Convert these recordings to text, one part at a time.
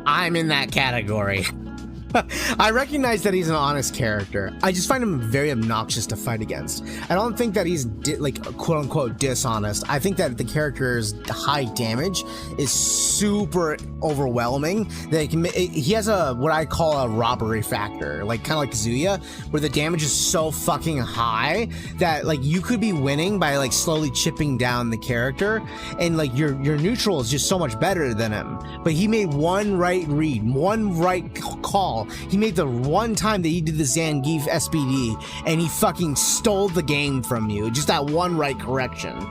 I'm in that category. I recognize that he's an honest character. I just find him very obnoxious to fight against. I don't think that he's like quote unquote dishonest. I think that the character's high damage is super overwhelming. That he has a what I call a robbery factor, like kind of like Kazuya, where the damage is so fucking high that like you could be winning by like slowly chipping down the character, and like your neutral is just so much better than him. But he made one right read, one right call. He made the one time that he did the Zangief SPD and he fucking stole the game from you. Just that one right correction.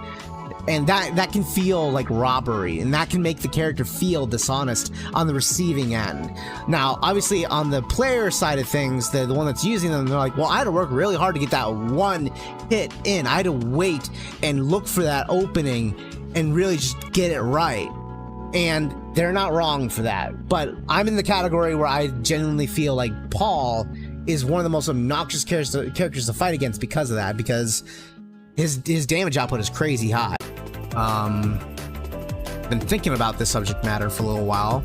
And that can feel like robbery, and that can make the character feel dishonest on the receiving end. Now, obviously on the player side of things, the one that's using them, they're like, well, I had to work really hard to get that one hit in. I had to wait and look for that opening and really just get it right. And they're not wrong for that, but I'm in the category where I genuinely feel like Paul is one of the most obnoxious characters to fight against because of that, because his damage output is crazy high. Been thinking about this subject matter for a little while,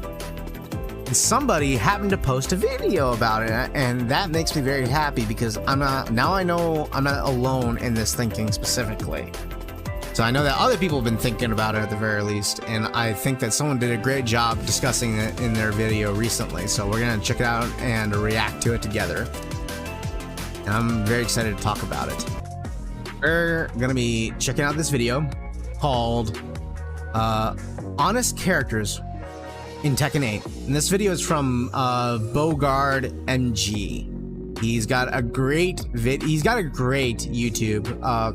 and somebody happened to post a video about it, and that makes me very happy because I know I'm not alone in this thinking specifically. So I know that other people have been thinking about it at the very least, and I think that someone did a great job discussing it in their video recently. So we're gonna check it out and react to it together. And I'm very excited to talk about it. We're gonna be checking out this video called Honest Characters in Tekken 8. And this video is from BoogardMG. He's got a great YouTube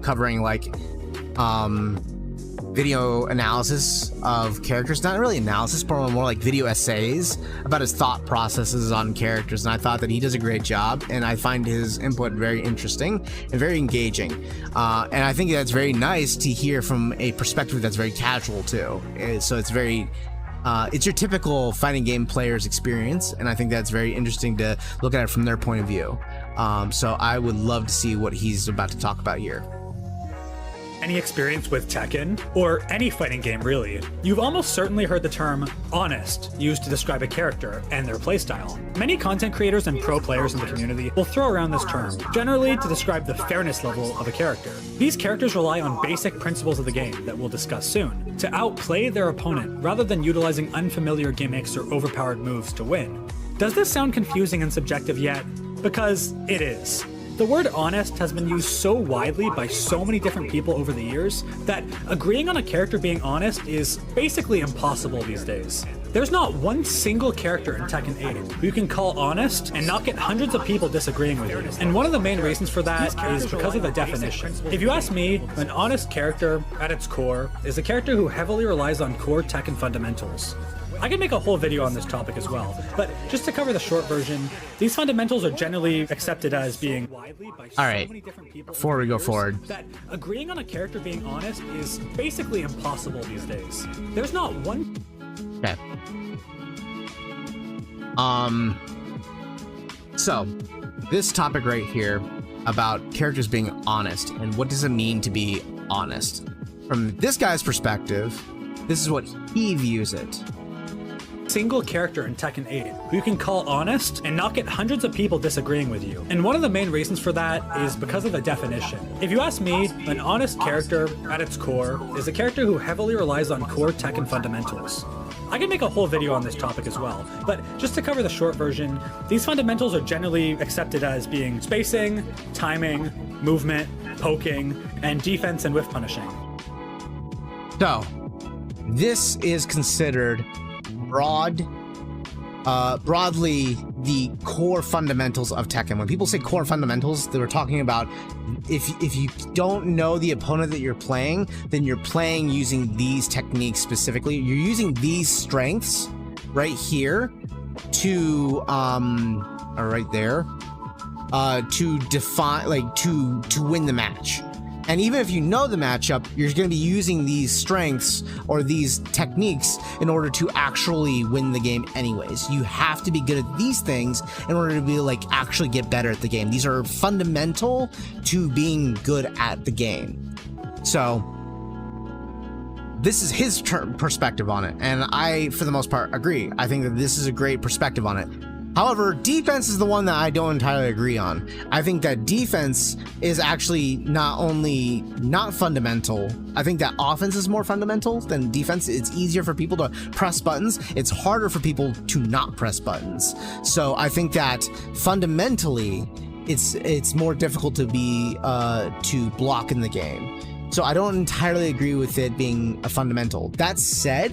covering like video analysis of characters, not really analysis, but more like video essays about his thought processes on characters, and I thought that he does a great job, and I find his input very interesting and very engaging, and I think that's very nice to hear from a perspective that's very casual too. So it's very it's your typical fighting game player's experience, and I think that's very interesting to look at it from their point of view. So I would love to see what he's about to talk about here. Any experience with Tekken, or any fighting game really, you've almost certainly heard the term honest used to describe a character and their playstyle. Many content creators and pro players in the community will throw around this term, generally to describe the fairness level of a character. These characters rely on basic principles of the game that we'll discuss soon, to outplay their opponent rather than utilizing unfamiliar gimmicks or overpowered moves to win. Does this sound confusing and subjective yet? Because it is. The word honest has been used so widely by so many different people over the years that agreeing on a character being honest is basically impossible these days. There's not one single character in Tekken 8 who you can call honest and not get hundreds of people disagreeing with you. And one of the main reasons for that is because of the definition. If you ask me, an honest character, at its core, is a character who heavily relies on core Tekken fundamentals. I could make a whole video on this topic as well, but just to cover the short version, these fundamentals are generally accepted as being widely by so many different people. Before we go forward, that agreeing on a character being honest is basically impossible these days. There's not one. Okay. So this topic right here about characters being honest and what does it mean to be honest? From this guy's perspective, this is what he views it. Single character in Tekken 8 who you can call honest and not get hundreds of people disagreeing with you. And one of the main reasons for that is because of the definition. If you ask me, an honest character, at its core, is a character who heavily relies on core Tekken fundamentals. I could make a whole video on this topic as well, but just to cover the short version, these fundamentals are generally accepted as being spacing, timing, movement, poking, and defense and whiff punishing. So, this is considered broadly the core fundamentals of Tekken. When people say core fundamentals, they were talking about if you don't know the opponent that you're playing, then you're playing using these techniques specifically. You're using these strengths right here to or right there to define, like to win the match. And even if you know the matchup, you're going to be using these strengths or these techniques in order to actually win the game anyways. You have to be good at these things in order to be like actually get better at the game. These are fundamental to being good at the game. So this is his perspective on it, and I, for the most part, agree. I think that this is a great perspective on it. However, defense is the one that I don't entirely agree on. I think that defense is actually not only not fundamental, I think that offense is more fundamental than defense. It's easier for people to press buttons. It's harder for people to not press buttons. So I think that fundamentally, it's more difficult to be to block in the game. So I don't entirely agree with it being a fundamental. That said,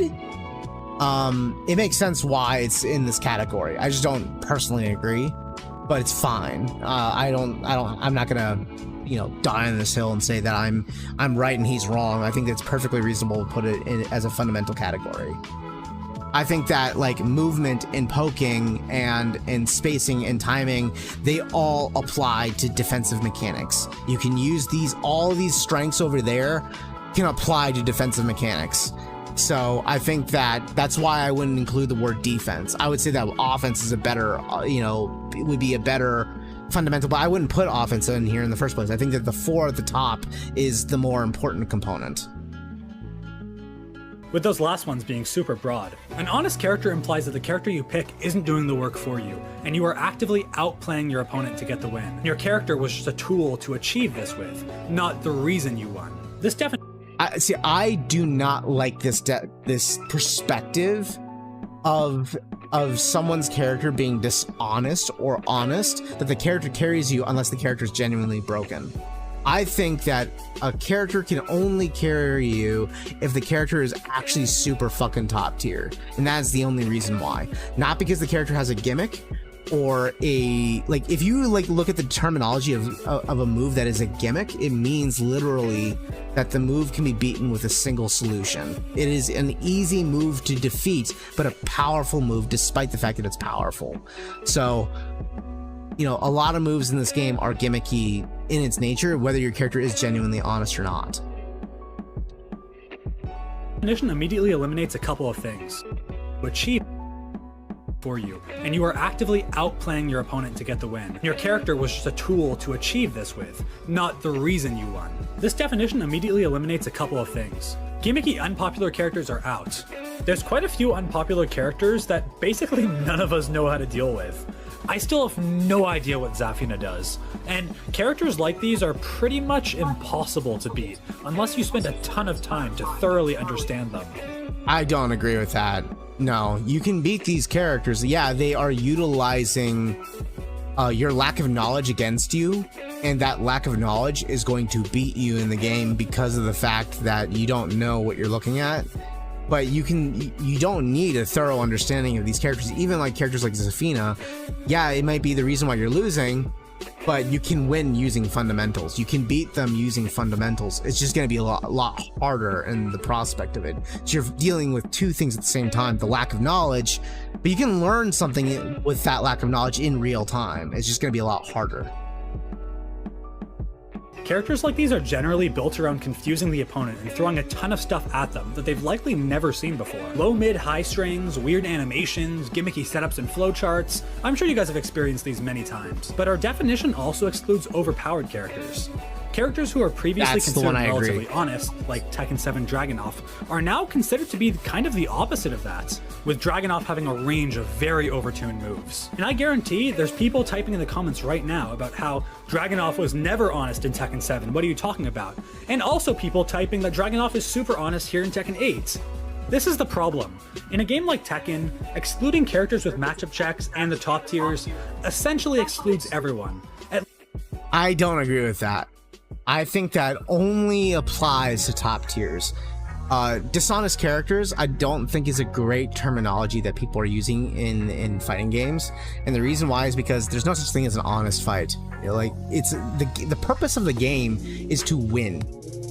it makes sense why it's in this category. I just don't personally agree, but it's fine. I'm not gonna, die on this hill and say that I'm right and he's wrong. I think it's perfectly reasonable to put it in as a fundamental category. I think that like movement and poking and spacing and timing, they all apply to defensive mechanics. You can use all these strengths over there can apply to defensive mechanics. So I think that's why I wouldn't include the word defense. I would say that offense is a better, would be a better fundamental, but I wouldn't put offense in here in the first place. I think that the 4 at the top is the more important component. With those last ones being super broad. An honest character implies that the character you pick isn't doing the work for you, and you are actively outplaying your opponent to get the win. Your character was just a tool to achieve this with, not the reason you won. This definitely... I do not like this perspective of someone's character being dishonest or honest, that the character carries you unless the character is genuinely broken. I think that a character can only carry you if the character is actually super fucking top tier, and that's the only reason why. Not because the character has a gimmick or if you look at the terminology of a move that is a gimmick, it means literally that the move can be beaten with a single solution. It is an easy move to defeat, but a powerful move despite the fact that it's powerful. So, a lot of moves in this game are gimmicky in its nature, whether your character is genuinely honest or not. Definition immediately eliminates a couple of things. To achieve for you, and you are actively outplaying your opponent to get the win. Your character was just a tool to achieve this with, not the reason you won. This definition immediately eliminates a couple of things. Gimmicky unpopular characters are out. There's quite a few unpopular characters that basically none of us know how to deal with. I still have no idea what Zafina does, and characters like these are pretty much impossible to beat, unless you spend a ton of time to thoroughly understand them. I don't agree with that. No, you can beat these characters. Yeah, they are utilizing your lack of knowledge against you, and that lack of knowledge is going to beat you in the game because of the fact that you don't know what you're looking at. But you don't need a thorough understanding of these characters, even like characters like Zafina. Yeah, it might be the reason why you're losing, but you can win using fundamentals. You can beat them using fundamentals. It's just going to be a lot harder in the prospect of it. So you're dealing with two things at the same time, the lack of knowledge, but you can learn something with that lack of knowledge in real time. It's just going to be a lot harder. Characters like these are generally built around confusing the opponent and throwing a ton of stuff at them that they've likely never seen before. Low, mid, high strings, weird animations, gimmicky setups and flowcharts. I'm sure you guys have experienced these many times. But our definition also excludes overpowered characters. Characters who are previously considered relatively honest, like Tekken 7 Dragunov, are now considered to be kind of the opposite of that, with Dragunov having a range of very overtuned moves. And I guarantee there's people typing in the comments right now about how Dragunov was never honest in Tekken 7, what are you talking about? And also people typing that Dragunov is super honest here in Tekken 8. This is the problem. In a game like Tekken, excluding characters with matchup checks and the top tiers essentially excludes everyone. I don't agree with that. I think that only applies to top tiers. Dishonest characters, I don't think is a great terminology that people are using in fighting games, and the reason why is because there's no such thing as an honest fight. It's the purpose of the game is to win,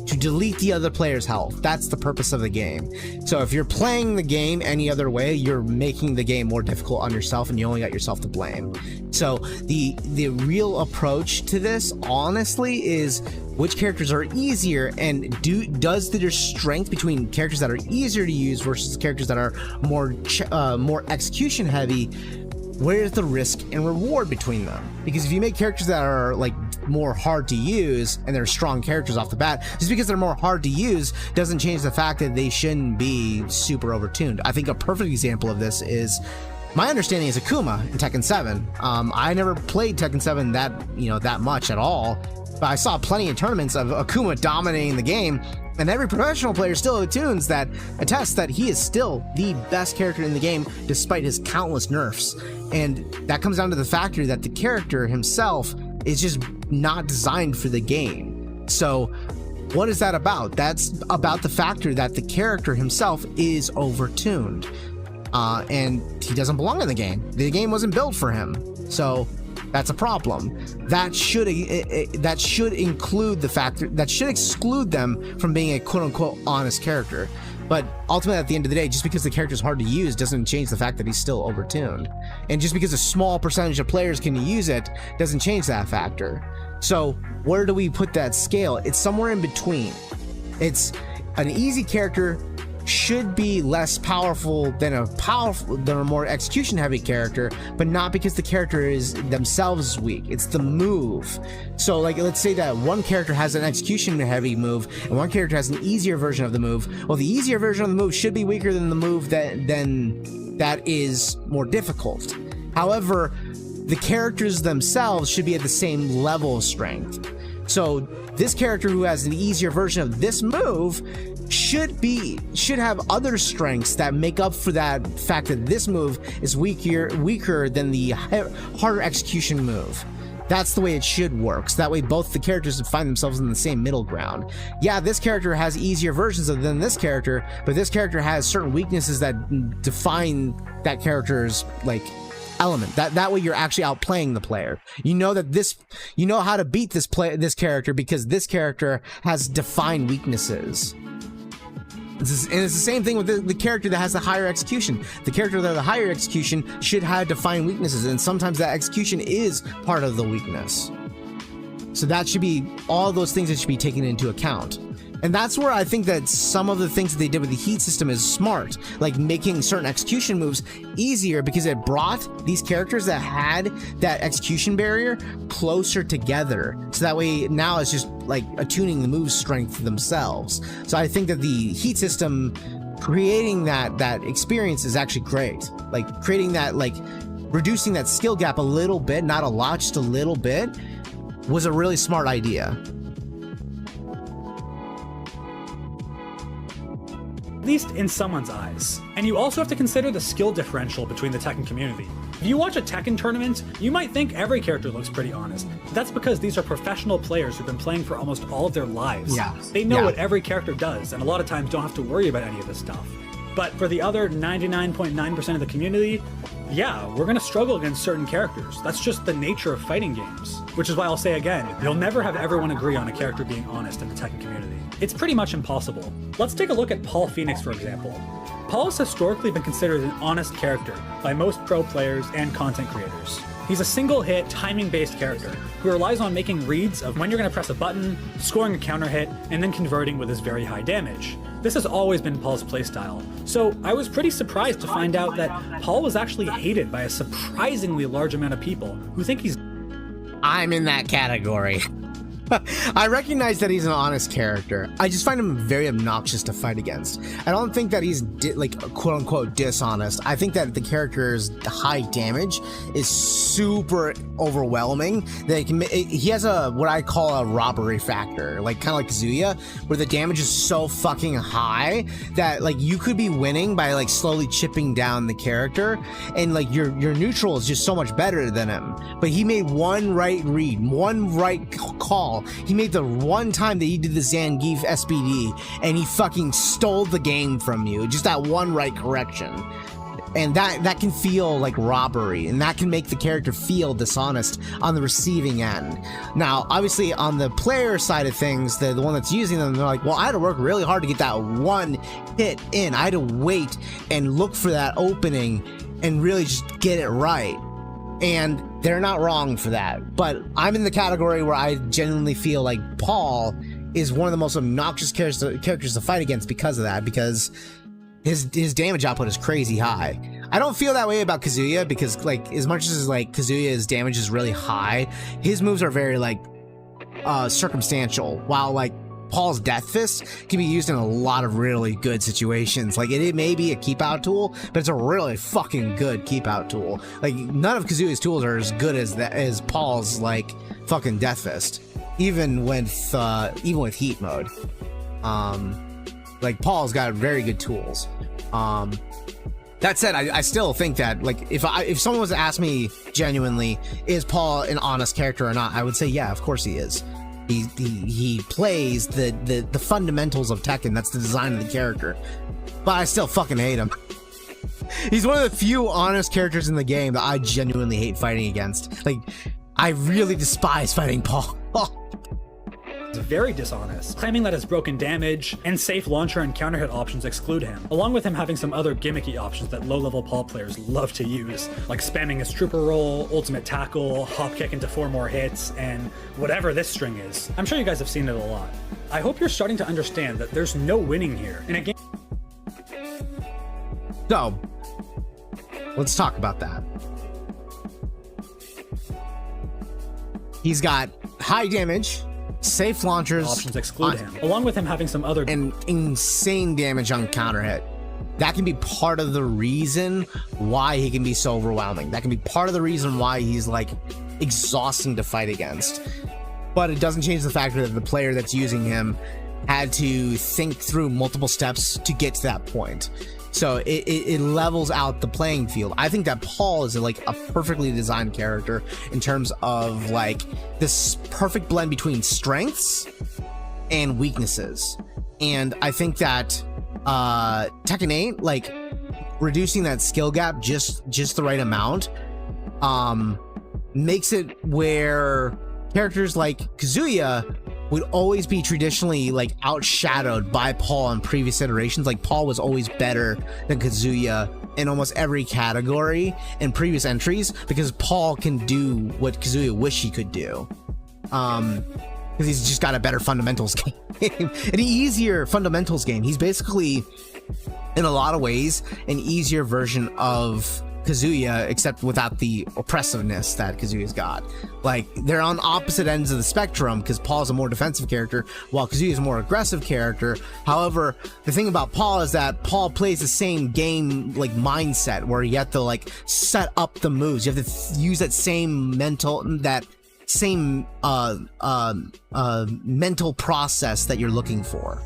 to delete the other player's health. That's the purpose of the game. So if you're playing the game any other way, you're making the game more difficult on yourself, and you only got yourself to blame. So the real approach to this, honestly, is which characters are easier, and does their strength between characters that are easier to use versus characters that are more execution heavy, where's the risk and reward between them? Because if you make characters that are like more hard to use and they're strong characters off the bat. Just because they're more hard to use doesn't change the fact that they shouldn't be super overtuned. I think a perfect example of this is, my understanding is Akuma in Tekken 7. I never played Tekken 7 that much at all, but I saw plenty of tournaments of Akuma dominating the game, and every professional player still attunes that attests that he is still the best character in the game despite his countless nerfs. And that comes down to the factor that the character himself is just not designed for the game. So what is that about? That's about the factor that the character himself is overtuned. And he doesn't belong in the game. The game wasn't built for him. So that's a problem. That should include the factor that should exclude them from being a quote-unquote honest character. But ultimately, at the end of the day, just because the character is hard to use doesn't change the fact that he's still overtuned. And just because a small percentage of players can use it doesn't change that factor. So where do we put that scale? It's somewhere in between. It's an easy character should be less powerful than a more execution heavy character, but not because the character is themselves weak. It's the move. So like, let's say that one character has an execution heavy move and one character has an easier version of the move. Well, the easier version of the move should be weaker than the move that is more difficult. However, the characters themselves should be at the same level of strength. So this character who has an easier version of this move should have other strengths that make up for that fact that this move is weaker than the harder execution move. That's the way it should work. So that way both the characters find themselves in the same middle ground. Yeah, this character has easier versions than this character, but this character has certain weaknesses that define that character's like element. That way you're actually outplaying the player. You know that you know how to beat this character because this character has defined weaknesses. And it's the same thing with the character that has the higher execution. The character that has the higher execution should have defined weaknesses, and sometimes that execution is part of the weakness. So that should be all those things that should be taken into account. And that's where I think that some of the things that they did with the heat system is smart, like making certain execution moves easier because it brought these characters that had that execution barrier closer together. So that way now it's just like attuning the move strength themselves. So I think that the heat system creating that experience is actually great. Like creating that, like reducing that skill gap a little bit, not a lot, just a little bit, was a really smart idea. At least in someone's eyes. And you also have to consider the skill differential between the Tekken community. If you watch a Tekken tournament, you might think every character looks pretty honest. That's because these are professional players who've been playing for almost all of their lives. Yeah. They know what every character does, and a lot of times don't have to worry about any of this stuff. But for the other 99.9% of the community, yeah, we're gonna struggle against certain characters. That's just the nature of fighting games. Which is why I'll say again, you'll never have everyone agree on a character being honest in the Tekken community. It's pretty much impossible. Let's take a look at Paul Phoenix, for example. Paul has historically been considered an honest character by most pro players and content creators. He's a single-hit, timing-based character who relies on making reads of when you're going to press a button, scoring a counter hit, and then converting with his very high damage. This has always been Paul's playstyle, so I was pretty surprised to find out that Paul was actually hated by a surprisingly large amount of people who think he's... I'm in that category. I recognize that he's an honest character. I just find him very obnoxious to fight against. I don't think that he's like quote-unquote dishonest. I think that the character's high damage is super overwhelming. That he has what I call a robbery factor, like kind of like Kazuya, where the damage is so fucking high that like you could be winning by like slowly chipping down the character, and like your neutral is just so much better than him. But he made one right read, one right call. He made the one time that he did the Zangief SBD and he fucking stole the game from you. Just that one right correction. And that can feel like robbery, and that can make the character feel dishonest on the receiving end. Now, obviously, on the player side of things, the one that's using them, they're like, well, I had to work really hard to get that one hit in. I had to wait and look for that opening and really just get it right. And they're not wrong for that. But I'm in the category where I genuinely feel like Paul is one of the most obnoxious characters to fight against because of that, because his damage output is crazy high. I don't feel that way about Kazuya, because like as much as like Kazuya's damage is really high, his moves are very like circumstantial, while like Paul's Death Fist can be used in a lot of really good situations. Like it may be a keep out tool, but it's a really fucking good keep out tool. Like none of Kazuya's tools are as good as Paul's like fucking Death Fist, even with heat mode. Like Paul's got very good tools. That said, I still think that like if someone was to ask me genuinely, is Paul an honest character or not, I would say yeah, of course he is. He plays the fundamentals of Tekken. That's the design of the character. But I still fucking hate him. He's one of the few honest characters in the game that I genuinely hate fighting against. Like, I really despise fighting Paul. It's very dishonest, claiming that his broken damage and safe launcher and counter hit options exclude him, along with him having some other gimmicky options that low-level Paul players love to use, like spamming his trooper roll, ultimate tackle, hop kick into 4 more hits, and whatever this string is. I'm sure you guys have seen it a lot. I hope you're starting to understand that there's no winning here in a game. So, let's talk about that. He's got high damage, safe launchers, options exclude him, along with him having some other and insane damage on counter hit. That can be part of the reason why he can be so overwhelming. That can be part of the reason why he's like exhausting to fight against. But it doesn't change the fact that the player that's using him had to think through multiple steps to get to that point. So it levels out the playing field. I think that Paul is like a perfectly designed character in terms of like this perfect blend between strengths and weaknesses. And I think that Tekken 8, like reducing that skill gap just the right amount, makes it where characters like Kazuya would always be traditionally like outshadowed by Paul in previous iterations. Like Paul was always better than Kazuya in almost every category in previous entries because Paul can do what Kazuya wish he could do. Because he's just got a better fundamentals game, an easier fundamentals game. He's basically, in a lot of ways, an easier version of Kazuya, except without the oppressiveness that Kazuya's got. Like, they're on opposite ends of the spectrum because Paul's a more defensive character while Kazuya's a more aggressive character. However, the thing about Paul is that Paul plays the same game like mindset where you have to like set up the moves. You have to use that same mental mental process that you're looking for.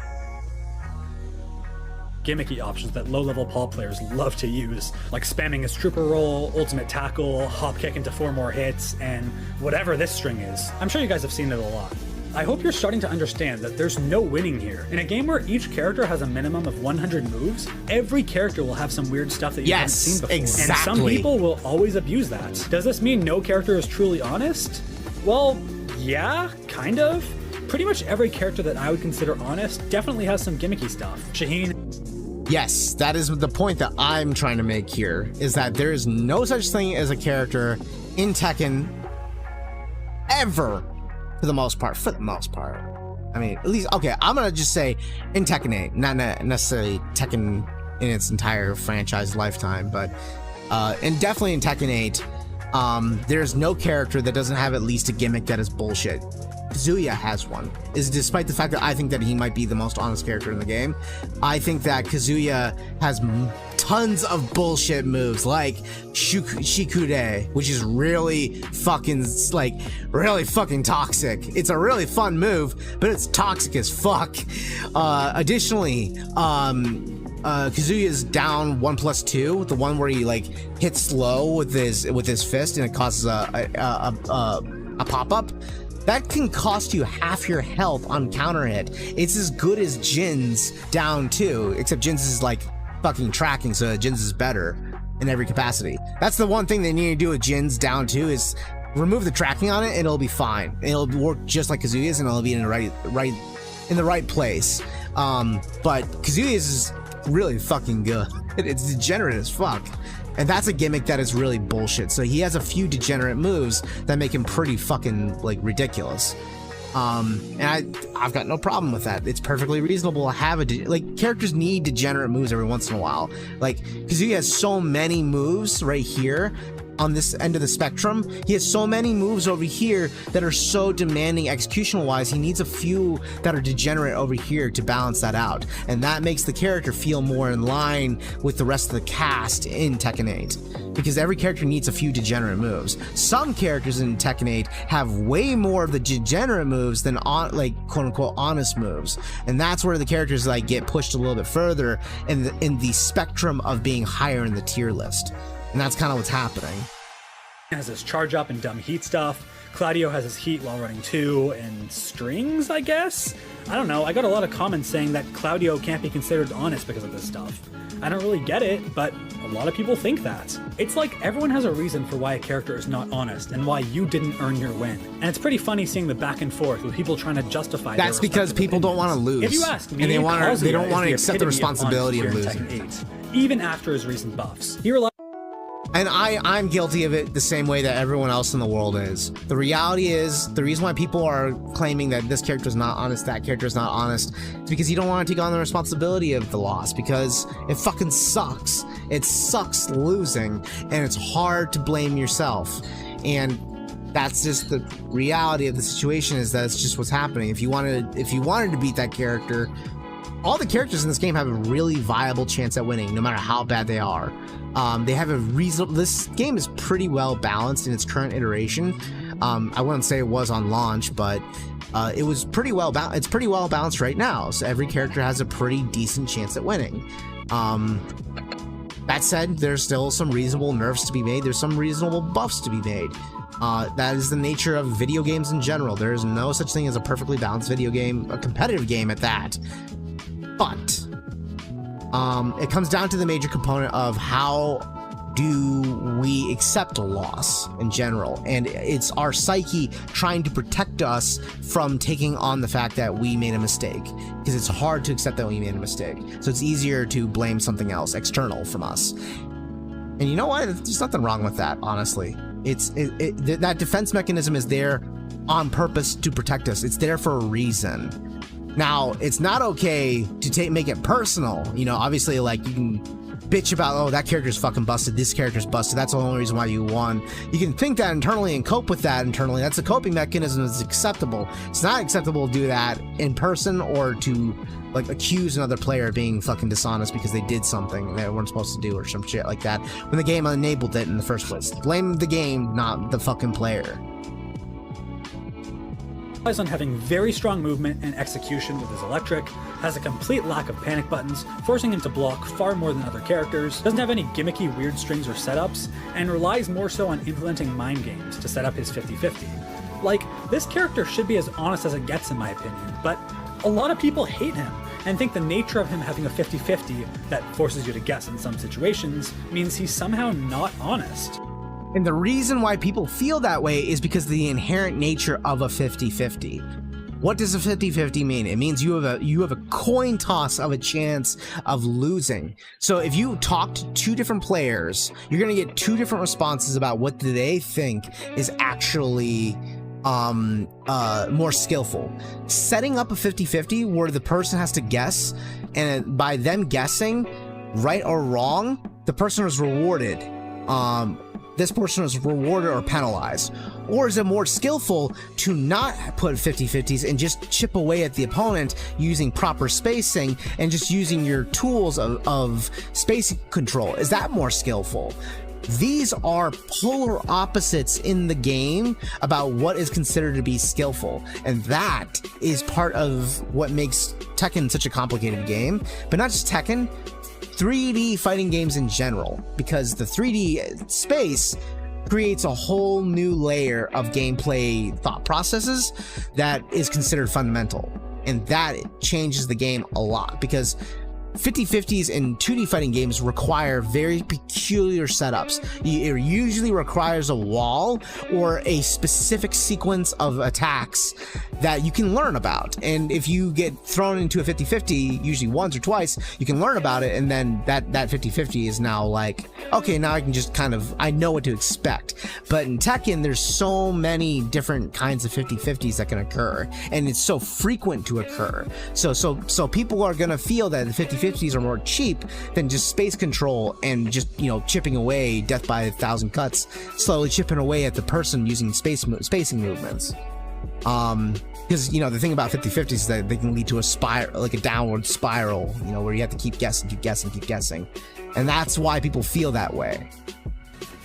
Gimmicky options that low-level Paul players love to use, like spamming his trooper roll, ultimate tackle, hop kick into 4 more hits, and whatever this string is. I'm sure you guys have seen it a lot. I hope you're starting to understand that there's no winning here. In a game where each character has a minimum of 100 moves, every character will have some weird stuff that you haven't seen before. Exactly. And some people will always abuse that. Does this mean no character is truly honest? Well, yeah, kind of. Pretty much every character that I would consider honest definitely has some gimmicky stuff. Shaheen. Yes, that is the point that I'm trying to make here, is that there is no such thing as a character in Tekken ever, for the most part. I mean, at least, okay, I'm gonna just say in Tekken 8, not necessarily Tekken in its entire franchise lifetime, but and definitely in Tekken 8, there's no character that doesn't have at least a gimmick that is bullshit. Kazuya has one, despite the fact that I think that he might be the most honest character in the game. I think that Kazuya has tons of bullshit moves like Shikude, which is really fucking toxic. It's a really fun move, but it's toxic as fuck. Additionally, Kazuya's down 1+2, the one where he like hits low with his fist and it causes a pop-up. That can cost you half your health on counter hit. It's as good as Jin's down 2, except Jin's is like fucking tracking, so Jin's is better in every capacity. That's the one thing they need to do with Jin's down 2 is remove the tracking on it and it'll be fine. It'll work just like Kazuya's and it'll be in the right place. But Kazuya's is really fucking good. It's degenerate as fuck. And that's a gimmick that is really bullshit. So he has a few degenerate moves that make him pretty fucking like ridiculous. And I've got no problem with that. It's perfectly reasonable to have characters need degenerate moves every once in a while. Like Kazuya has so many moves right here on this end of the spectrum. He has so many moves over here that are so demanding executional wise. He needs a few that are degenerate over here to balance that out, and that makes the character feel more in line with the rest of the cast in Tekken 8, because every character needs a few degenerate moves. Some characters in Tekken 8 have way more of the degenerate moves than like quote unquote honest moves, and that's where the characters like get pushed a little bit further in the spectrum of being higher in the tier list. And that's kind of what's happening. Has his charge up and dumb heat stuff. Claudio has his heat while running 2 and strings, I guess? I don't know, I got a lot of comments saying that Claudio can't be considered honest because of this stuff. I don't really get it, but a lot of people think that. It's like everyone has a reason for why a character is not honest and why you didn't earn your win. And it's pretty funny seeing the back and forth with people trying to justify That's because people don't want to lose. If you ask me, and they don't want to accept the responsibility of losing. Tekken 8, even after his recent buffs. He relies. And I'm guilty of it the same way that everyone else in the world is. The reality is, the reason why people are claiming that this character is not honest, that character is not honest, is because you don't want to take on the responsibility of the loss, because it fucking sucks. It sucks losing, and it's hard to blame yourself. And that's just the reality of the situation, is that it's just what's happening. If you wanted to beat that character, all the characters in this game have a really viable chance at winning, no matter how bad they are. They have a reasonable. This game is pretty well balanced in its current iteration. I wouldn't say it was on launch, but it was pretty well balanced. It's pretty well balanced right now, so every character has a pretty decent chance at winning. That said, there's still some reasonable nerfs to be made. There's some reasonable buffs to be made. That is the nature of video games in general. There is no such thing as a perfectly balanced video game, a competitive game at that. But it comes down to the major component of how do we accept a loss in general, and it's our psyche trying to protect us from taking on the fact that we made a mistake, because it's hard to accept that we made a mistake, so it's easier to blame something else external from us. And you know what, there's nothing wrong with that, honestly. That defense mechanism is there on purpose to protect us. It's there for a reason. Now, it's not okay to make it personal. You know, obviously, like, you can bitch about, oh, that character's fucking busted, this character's busted, that's the only reason why you won. You can think that internally and cope with that internally. That's a coping mechanism that's acceptable. It's not acceptable to do that in person, or to, like, accuse another player of being fucking dishonest because they did something they weren't supposed to do, or some shit like that, when the game enabled it in the first place. Blame the game, not the fucking player. Relies on having very strong movement and execution with his electric, has a complete lack of panic buttons, forcing him to block far more than other characters, doesn't have any gimmicky weird strings or setups, and relies more so on implementing mind games to set up his 50-50. Like, this character should be as honest as it gets in my opinion, but a lot of people hate him, and think the nature of him having a 50-50 that forces you to guess in some situations means he's somehow not honest. And the reason why people feel that way is because of the inherent nature of a 50-50. What does a 50-50 mean? It means you have a coin toss of a chance of losing. So if you talk to two different players, you're gonna get two different responses about what they think is actually more skillful. Setting up a 50-50 where the person has to guess, and by them guessing right or wrong, the person is rewarded. This person is rewarded or penalized? Or is it more skillful to not put 50-50s and just chip away at the opponent using proper spacing and just using your tools of spacing control? Is that more skillful? These are polar opposites in the game about what is considered to be skillful, and that is part of what makes Tekken such a complicated game. But not just Tekken, 3D fighting games in general, because the 3D space creates a whole new layer of gameplay thought processes that is considered fundamental, and that changes the game a lot, because 50-50s in 2D fighting games require very peculiar setups. It usually requires a wall or a specific sequence of attacks that you can learn about. And if you get thrown into a 50-50, usually once or twice, you can learn about it, and then that 50-50 is now like, okay, now I can just I know what to expect. But in Tekken, there's so many different kinds of 50-50s that can occur, and it's so frequent to occur. So people are gonna feel that the 50-50 50-50s are more cheap than just space control and just, you know, chipping away, death by 1,000 cuts, slowly chipping away at the person using spacing movements. Because, you know, the thing about 50-50s is that they can lead to a spiral, like a downward spiral, you know, where you have to keep guessing, and that's why people feel that way.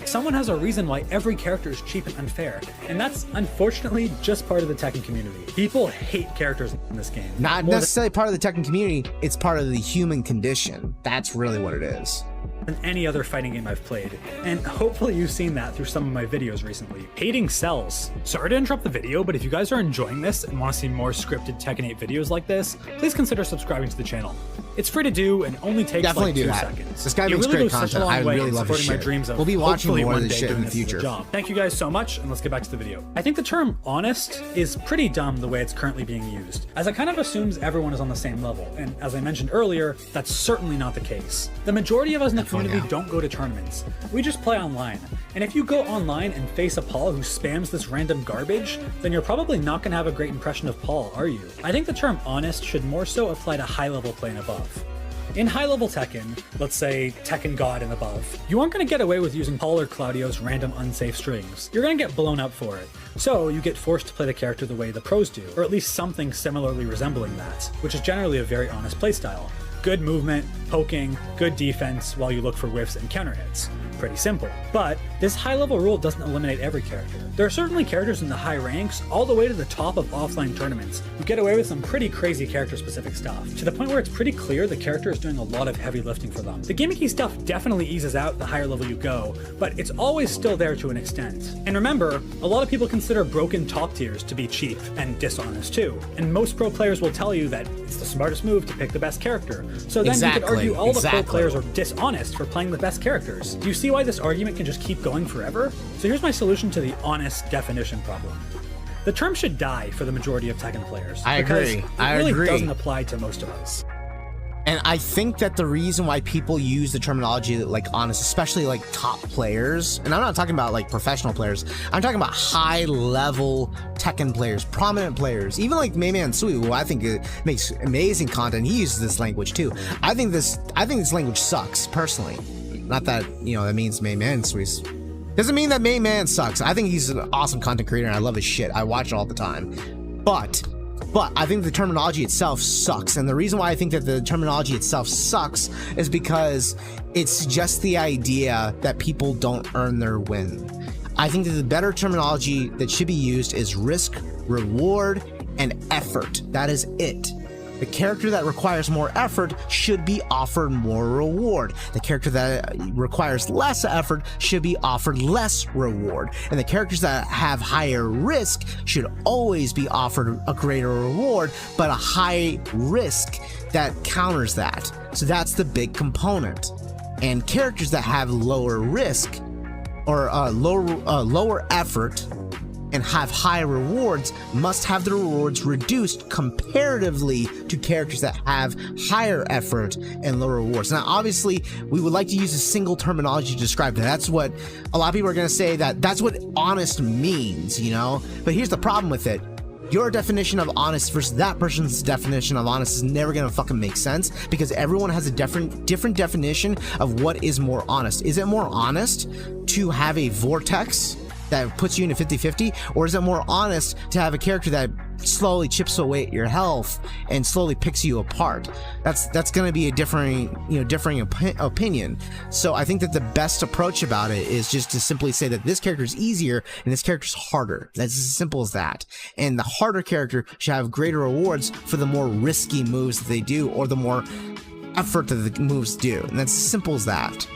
Someone has a reason why every character is cheap and unfair, and that's unfortunately just part of the Tekken community. People hate characters in this game. Not necessarily part of the Tekken community, it's part of the human condition. That's really what it is. Than any other fighting game I've played, and hopefully you've seen that through some of my videos recently. Hating sells. Sorry to interrupt the video, but if you guys are enjoying this and want to see more scripted Tekken 8 videos like this, please consider subscribing to the channel. It's free to do and only takes like 2 seconds. This guy makes great content. I really love his shit. We'll be watching more of this shit in the future. Thank you guys so much, and let's get back to the video. I think the term honest is pretty dumb the way it's currently being used, as it kind of assumes everyone is on the same level, and as I mentioned earlier, that's certainly not the case. The majority of us in the community don't go to tournaments. We just play online, and if you go online and face a Paul who spams this random garbage, then you're probably not going to have a great impression of Paul, are you? I think the term honest should more so apply to high-level play and above. In high-level Tekken, let's say Tekken God and above, you aren't going to get away with using Paul or Claudio's random unsafe strings. You're going to get blown up for it. So you get forced to play the character the way the pros do, or at least something similarly resembling that, which is generally a very honest playstyle. Good movement, poking, good defense while you look for whiffs and counter hits. Pretty simple. But this high-level rule doesn't eliminate every character. There are certainly characters in the high ranks, all the way to the top of offline tournaments, who get away with some pretty crazy character-specific stuff, to the point where it's pretty clear the character is doing a lot of heavy lifting for them. The gimmicky stuff definitely eases out the higher level you go, but it's always still there to an extent. And remember, a lot of people consider broken top tiers to be cheap and dishonest too, and most pro players will tell you that it's the smartest move to pick the best character. So then you could argue all the pro players are dishonest for playing the best characters. Do you see why this argument can just keep going forever? So here's my solution to the honest definition problem. The term should die for the majority of Tekken players. I agree. It really doesn't apply to most of us. And I think that the reason why people use the terminology like honest, especially like top players, and I'm not talking about like professional players, I'm talking about high level Tekken players, prominent players, even like Mayman Sui, who I think makes amazing content. He uses this language too. I think this language sucks personally. Not that, you know, that means Mayman Sui doesn't mean that Mayman sucks. I think he's an awesome content creator and I love his shit. I watch it all the time. But I think the terminology itself sucks, and the reason why I think that the terminology itself sucks is because it's just the idea that people don't earn their win. I think that the better terminology that should be used is risk, reward, and effort. That is it. The character that requires more effort should be offered more reward. The character that requires less effort should be offered less reward. And the characters that have higher risk should always be offered a greater reward, but a high risk that counters that. So that's the big component. And characters that have lower risk or lower effort and have high rewards must have the rewards reduced comparatively to characters that have higher effort and lower rewards. Now, obviously, we would like to use a single terminology to describe that. That's what a lot of people are going to say, that's what honest means, you know? But here's the problem with it. Your definition of honest versus that person's definition of honest is never gonna fucking make sense, because everyone has a different definition of what is more honest. Is it more honest to have a vortex that puts you in a 50-50, or is it more honest to have a character that slowly chips away at your health and slowly picks you apart? That's going to be a differing opinion. So I think that the best approach about it is just to simply say that this character is easier and this character is harder. That's as simple as that. And the harder character should have greater rewards for the more risky moves that they do, or the more effort that the moves do. And that's as simple as that.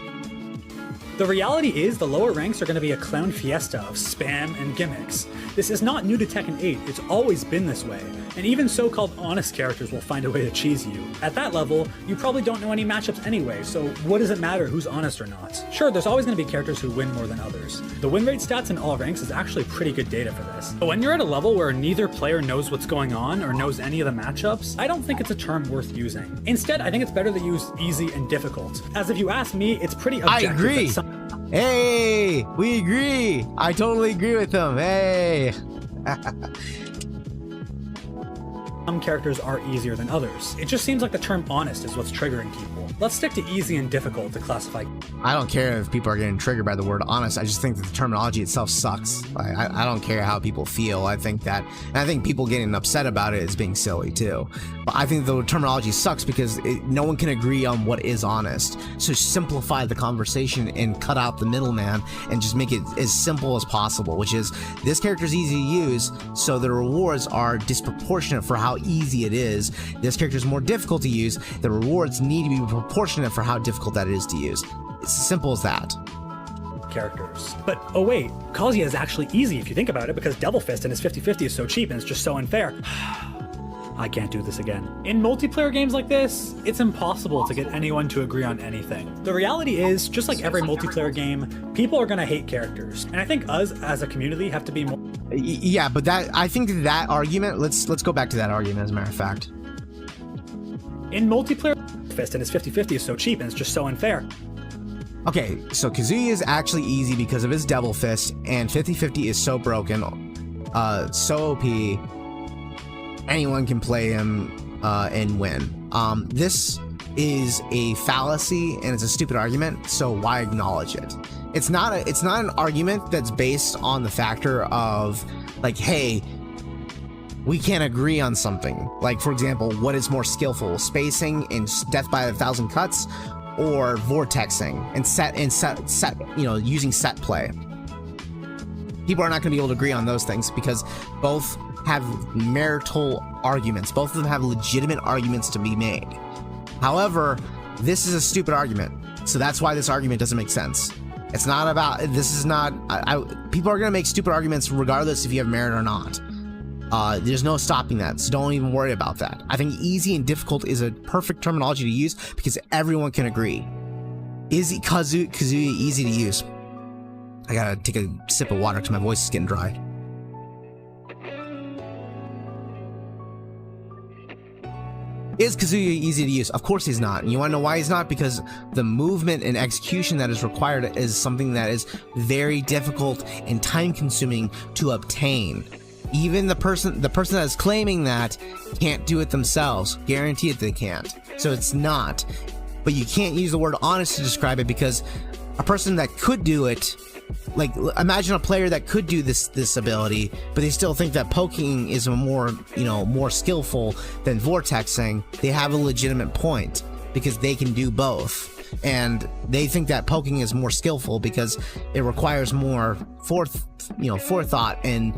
The reality is the lower ranks are going to be a clown fiesta of spam and gimmicks. This is not new to Tekken 8, it's always been this way, and even so-called honest characters will find a way to cheese you. At that level, you probably don't know any matchups anyway, so what does it matter who's honest or not? Sure, there's always going to be characters who win more than others. The win rate stats in all ranks is actually pretty good data for this. But when you're at a level where neither player knows what's going on or knows any of the matchups, I don't think it's a term worth using. Instead, I think it's better to use easy and difficult, as if you ask me, it's pretty objective. I agree. Hey, we agree. I totally agree with him. Hey. Some characters are easier than others. It just seems like the term honest is what's triggering people. Let's stick to easy and difficult to classify. I don't care if people are getting triggered by the word honest. I just think that the terminology itself sucks. I don't care how people feel. I think people getting upset about it is being silly too. But I think the terminology sucks because no one can agree on what is honest. So simplify the conversation and cut out the middleman and just make it as simple as possible, which is this character is easy to use, so the rewards are disproportionate for how easy it is. This character is more difficult to use. The rewards need to be proportionate for how difficult that is to use. It's as simple as that. Characters. But oh wait, Kazuya is actually easy if you think about it, because Devil Fist and his 50-50 is so cheap and it's just so unfair. I can't do this again. In multiplayer games like this, it's impossible to get anyone to agree on anything. The reality is, just like every multiplayer game, people are gonna hate characters. And I think us as a community have to be more... Yeah, but I think that argument, let's go back to that argument as a matter of fact. In multiplayer, Fist and his 50-50 is so cheap and it's just so unfair. Okay, so Kazuya is actually easy because of his Devil Fist, and 50-50 is so broken, so OP, anyone can play him and win. This is a fallacy and it's a stupid argument, so why acknowledge it? It's not an argument that's based on the factor of like, hey, we can't agree on something. Like, for example, what is more skillful, spacing in Death by 1,000 Cuts, or vortexing and set, you know, using set play? People are not going to be able to agree on those things because both have marital arguments. Both of them have legitimate arguments to be made. However, this is a stupid argument, so that's why this argument doesn't make sense. It's not about, this is not, people are going to make stupid arguments regardless if you have merit or not. There's no stopping that, so don't even worry about that. I think easy and difficult is a perfect terminology to use because everyone can agree. Is Kazuya easy to use? I gotta take a sip of water because my voice is getting dry. Is Kazuya easy to use? Of course he's not. And you wanna know why he's not? Because the movement and execution that is required is something that is very difficult and time consuming to obtain. Even the person that is claiming that can't do it themselves. Guaranteed they can't. So it's not. But you can't use the word honest to describe it because a person that could do it, like imagine a player that could do this ability, but they still think that poking is more skillful than vortexing. They have a legitimate point because they can do both. And they think that poking is more skillful because it requires more forethought and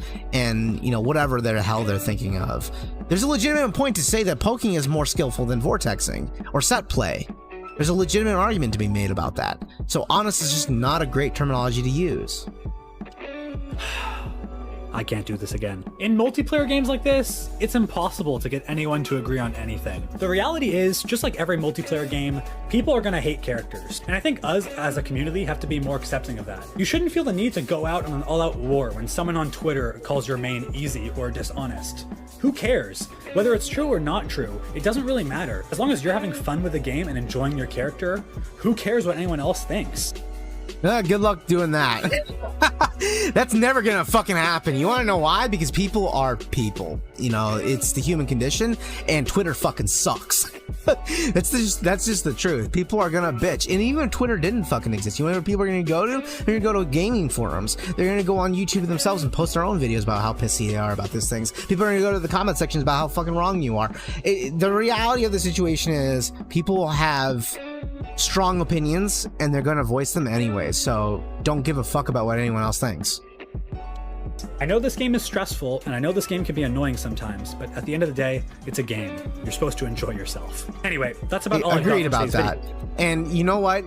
whatever the hell they're thinking of. There's a legitimate point to say that poking is more skillful than vortexing or set play. There's a legitimate argument to be made about that. So honest is just not a great terminology to use. I can't do this again. In multiplayer games like this, it's impossible to get anyone to agree on anything. The reality is, just like every multiplayer game, people are gonna hate characters. And I think us as a community have to be more accepting of that. You shouldn't feel the need to go out on an all-out war when someone on Twitter calls your main easy or dishonest. Who cares? Whether it's true or not true, it doesn't really matter. As long as you're having fun with the game and enjoying your character, who cares what anyone else thinks? Good luck doing that. That's never gonna fucking happen. You wanna know why? Because people are people. You know, it's the human condition, and Twitter fucking sucks. That's just the truth. People are gonna bitch. And even if Twitter didn't fucking exist, you know what people are gonna go to? They're gonna go to gaming forums. They're gonna go on YouTube themselves and post their own videos about how pissy they are about these things. People are gonna go to the comment sections about how fucking wrong you are. The reality of the situation is people have strong opinions and they're gonna voice them anyway, so don't give a fuck about what anyone else thinks. I know this game is stressful and I know this game can be annoying sometimes, but at the end of the day, it's a game. You're supposed to enjoy yourself. Anyway, that's about all I got. Agreed about that. And you know what?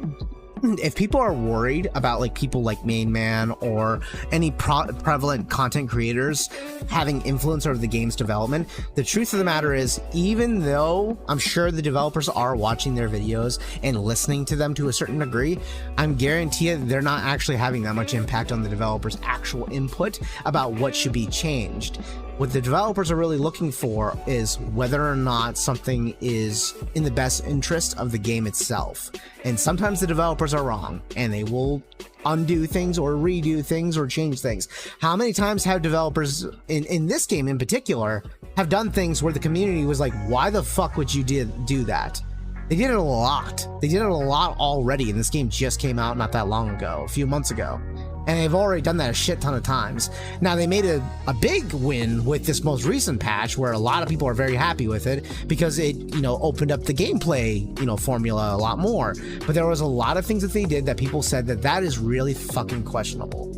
If people are worried about like people like Main Man or any prevalent content creators having influence over the game's development, the truth of the matter is, even though I'm sure the developers are watching their videos and listening to them to a certain degree, I'm guaranteed they're not actually having that much impact on the developers' actual input about what should be changed. What the developers are really looking for is whether or not something is in the best interest of the game itself. And sometimes the developers are wrong, and they will undo things or redo things or change things. How many times have developers, in this game in particular, have done things where the community was like, why the fuck would you do that? They did it a lot. They did it a lot already, and this game just came out not that long ago, a few months ago. And they've already done that a shit ton of times. Now, they made a big win with this most recent patch where a lot of people are very happy with it because it, you know, opened up the gameplay, you know, formula a lot more. But there was a lot of things that they did that people said that is really fucking questionable.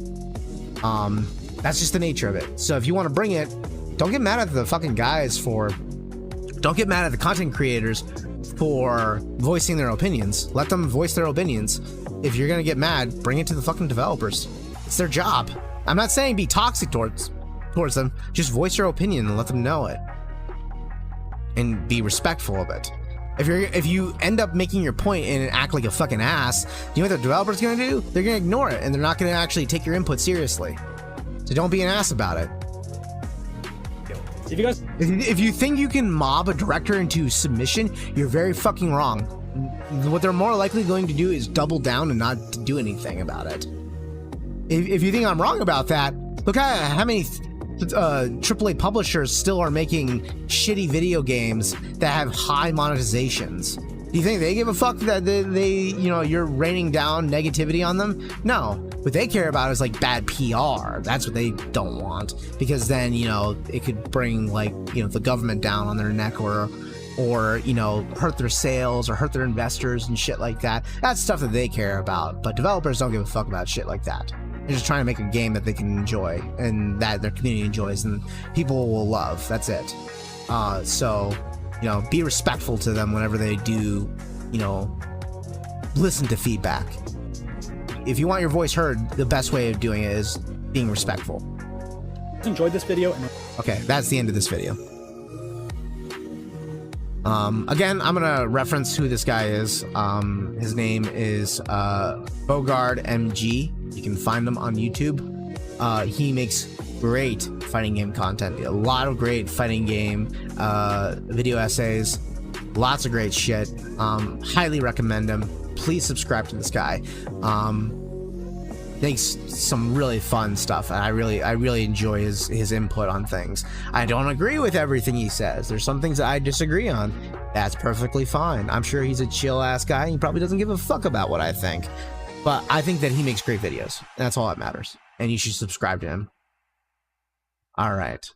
That's just the nature of it. So if you want to bring it, don't get mad at the fucking guys for... Don't get mad at the content creators for voicing their opinions. Let them voice their opinions. If you're gonna get mad, bring it to the fucking developers. It's their job. I'm not saying be toxic towards them. Just voice your opinion and let them know it. And be respectful of it. If you end up making your point and act like a fucking ass, you know what the developer's gonna do? They're gonna ignore it and they're not gonna actually take your input seriously. So don't be an ass about it. If you think you can mob a director into submission, you're very fucking wrong. What they're more likely going to do is double down and not do anything about it. If you think I'm wrong about that, look at how many AAA publishers still are making shitty video games that have high monetizations. Do you think they give a fuck that they you know, you're raining down negativity on them? No. What they care about is like bad PR. That's what they don't want, because then, you know, it could bring like, you know, the government down on their neck or you know, hurt their sales or hurt their investors and shit like that. That's stuff that they care about. But developers don't give a fuck about shit like that. They're just trying to make a game that they can enjoy and that their community enjoys and people will love. That's it. So, you know, be respectful to them whenever they do, you know, listen to feedback. If you want your voice heard, the best way of doing it is being respectful. Enjoyed this video. Okay, that's the end of this video. Again, I'm gonna reference who this guy is. His name is BoogardMG. You can find him on YouTube. He makes great fighting game content. A lot of great fighting game video essays. Lots of great shit. Highly recommend him. Please subscribe to this guy. Makes some really fun stuff, and I really enjoy his input on things. I don't agree with everything he says. There's some things that I disagree on. That's perfectly fine. I'm sure he's a chill ass guy and he probably doesn't give a fuck about what I think. But I think that he makes great videos. And that's all that matters. And you should subscribe to him. All right.